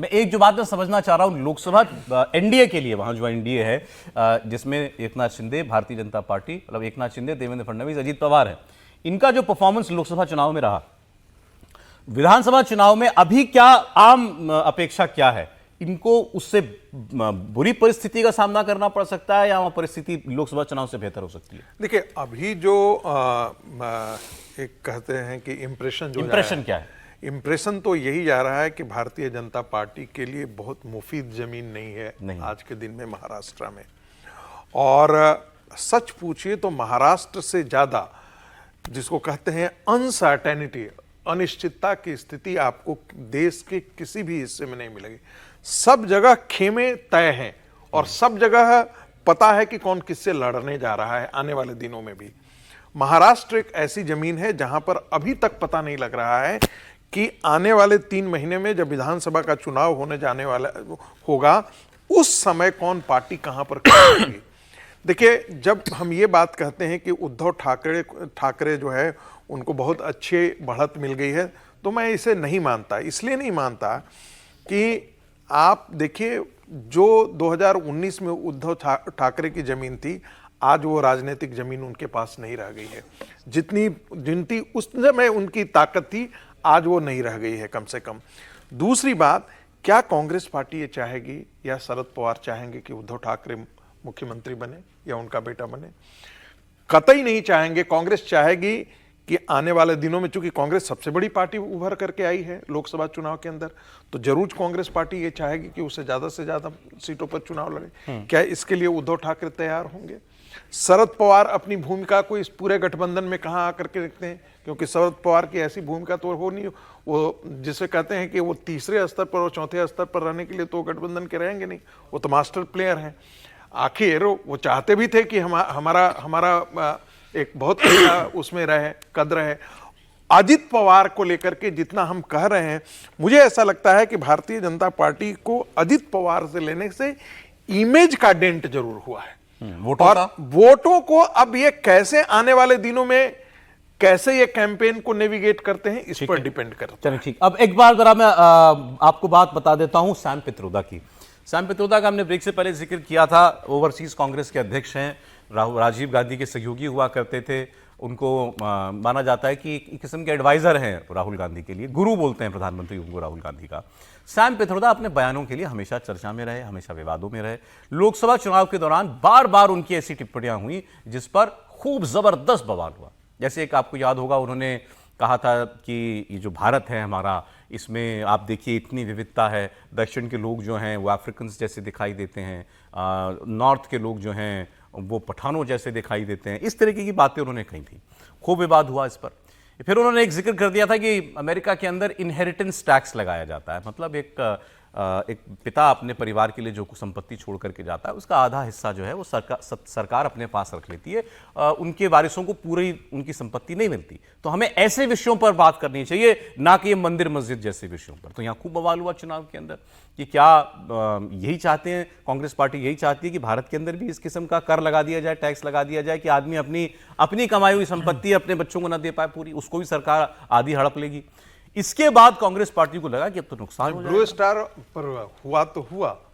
मैं एक जो बात मैं समझना चाह रहा हूं, लोकसभा एनडीए के लिए, वहां जो एनडीए है जिसमें एकनाथ शिंदे, भारतीय जनता पार्टी, मतलब एकनाथ शिंदे, देवेंद्र फडणवीस, अजीत पवार है, इनका जो परफॉर्मेंस लोकसभा चुनाव में रहा, विधानसभा चुनाव में अभी क्या आम अपेक्षा क्या है? इनको उससे बुरी परिस्थिति का सामना करना पड़ सकता है या वहां परिस्थिति लोकसभा चुनाव से बेहतर हो सकती है? देखिए, अभी जो एक कहते हैं कि इम्प्रेशन क्या है? इम्प्रेशन तो यही जा रहा है कि भारतीय जनता पार्टी के लिए बहुत मुफीद जमीन नहीं। आज के दिन में महाराष्ट्र में। और सच पूछिए तो महाराष्ट्र से ज्यादा जिसको कहते हैं अनसर्टेनिटी, अनिश्चितता की स्थिति आपको देश के किसी भी हिस्से में नहीं मिलेगी। सब जगह खेमे तय हैं और सब जगह पता है कि कौन किससे लड़ने जा रहा है आने वाले दिनों में भी। महाराष्ट्र एक ऐसी जमीन है जहां पर अभी तक पता नहीं लग रहा है कि आने वाले 3 महीने में जब विधानसभा का चुनाव होने जाने वाला होगा, उस समय कौन पार्टी कहां पर खड़ी। देखिए, जब हम ये बात कहते हैं कि उद्धव ठाकरे जो है उनको बहुत अच्छी बढ़त मिल गई है, तो मैं इसे नहीं मानता। इसलिए नहीं मानता कि आप देखिए, जो 2019 में उद्धव ठाकरे की जमीन थी, आज वो राजनीतिक जमीन उनके पास नहीं रह गई है। जितनी उस समय उनकी ताकत थी, आज वो नहीं रह गई है कम से कम। दूसरी बात, क्या कांग्रेस पार्टी ये चाहेगी या शरद पवार चाहेंगे कि उद्धव ठाकरे मुख्यमंत्री बने या उनका बेटा बने? कतई नहीं चाहेंगे। कांग्रेस चाहेगी कि आने वाले दिनों में, चूंकि कांग्रेस सबसे बड़ी पार्टी उभर करके आई है लोकसभा चुनाव के अंदर, तो जरूर कांग्रेस पार्टी ये चाहेगी कि उससे ज्यादा सीटों पर चुनाव लड़े। क्या इसके लिए उद्धव ठाकरे तैयार होंगे? शरद पवार अपनी भूमिका को इस पूरे गठबंधन में कहां आकर के रखते हैं? क्योंकि शरद पवार की ऐसी भूमिका तो हो नहीं, वो जिसे कहते हैं कि वो तीसरे स्तर पर और चौथे स्तर पर रहने के लिए तो गठबंधन के रहेंगे नहीं। वो तो मास्टर प्लेयर हैं। आखिर वो चाहते भी थे कि हमारा एक बहुत अच्छा उसमें रहे, कद्र है। अजित पवार को लेकर के जितना हम कह रहे हैं, मुझे ऐसा लगता है कि भारतीय जनता पार्टी को अजित पवार से लेने से इमेज का डेंट जरूर हुआ है। वोटों को अब ये कैसे आने वाले दिनों में कैसे ये कैंपेन को नेविगेट करते हैं, इस पर डिपेंड करता है। चलिए ठीक। अब एक बार जरा मैं आपको बात बता देता हूं सैम पित्रोदा की। सैम पित्रोदा का हमने ब्रेक से पहले जिक्र किया था। ओवरसीज कांग्रेस के अध्यक्ष हैं, राजीव गांधी के सहयोगी हुआ करते थे। उनको माना जाता है कि एक किस्म के एडवाइजर हैं राहुल गांधी के लिए, गुरु बोलते हैं प्रधानमंत्री उनको राहुल गांधी का। सैम पित्रोदा अपने बयानों के लिए हमेशा चर्चा में रहे, हमेशा विवादों में रहे। लोकसभा चुनाव के दौरान बार बार उनकी ऐसी टिप्पणियां हुई जिस पर खूब जबरदस्त बवाल हुआ। जैसे एक आपको याद होगा, उन्होंने कहा था कि ये जो भारत है हमारा, इसमें आप देखिए इतनी विविधता है। दक्षिण के लोग जो हैं वो अफ्रीकन जैसे दिखाई देते हैं, नॉर्थ के लोग जो हैं वो पठानों जैसे दिखाई देते हैं। इस तरीके की बातें उन्होंने कही थी, खूब विवाद हुआ इस पर। फिर उन्होंने एक जिक्र कर दिया था कि अमेरिका के अंदर इनहेरिटेंस टैक्स लगाया जाता है, मतलब एक पिता अपने परिवार के लिए जो कुछ संपत्ति छोड़ करके जाता है उसका आधा हिस्सा जो है वो सरकार अपने पास रख लेती है, उनके वारिसों को पूरी उनकी संपत्ति नहीं मिलती। तो हमें ऐसे विषयों पर बात करनी चाहिए, ना कि ये मंदिर मस्जिद जैसे विषयों पर। तो यहाँ खूब बवाल हुआ चुनाव के अंदर कि क्या यही चाहते हैं कांग्रेस पार्टी, यही चाहती है कि भारत के अंदर भी इस किस्म का कर लगा दिया जाए, टैक्स लगा दिया जाए कि आदमी अपनी कमाई हुई संपत्ति अपने बच्चों को ना दे पाए पूरी, उसको भी सरकार आधी हड़प लेगी। इसके बाद कांग्रेस पार्टी को लगा कि अब तो नुकसान हो जाएगा। ब्लू स्टार पर हुआ तो हुआ,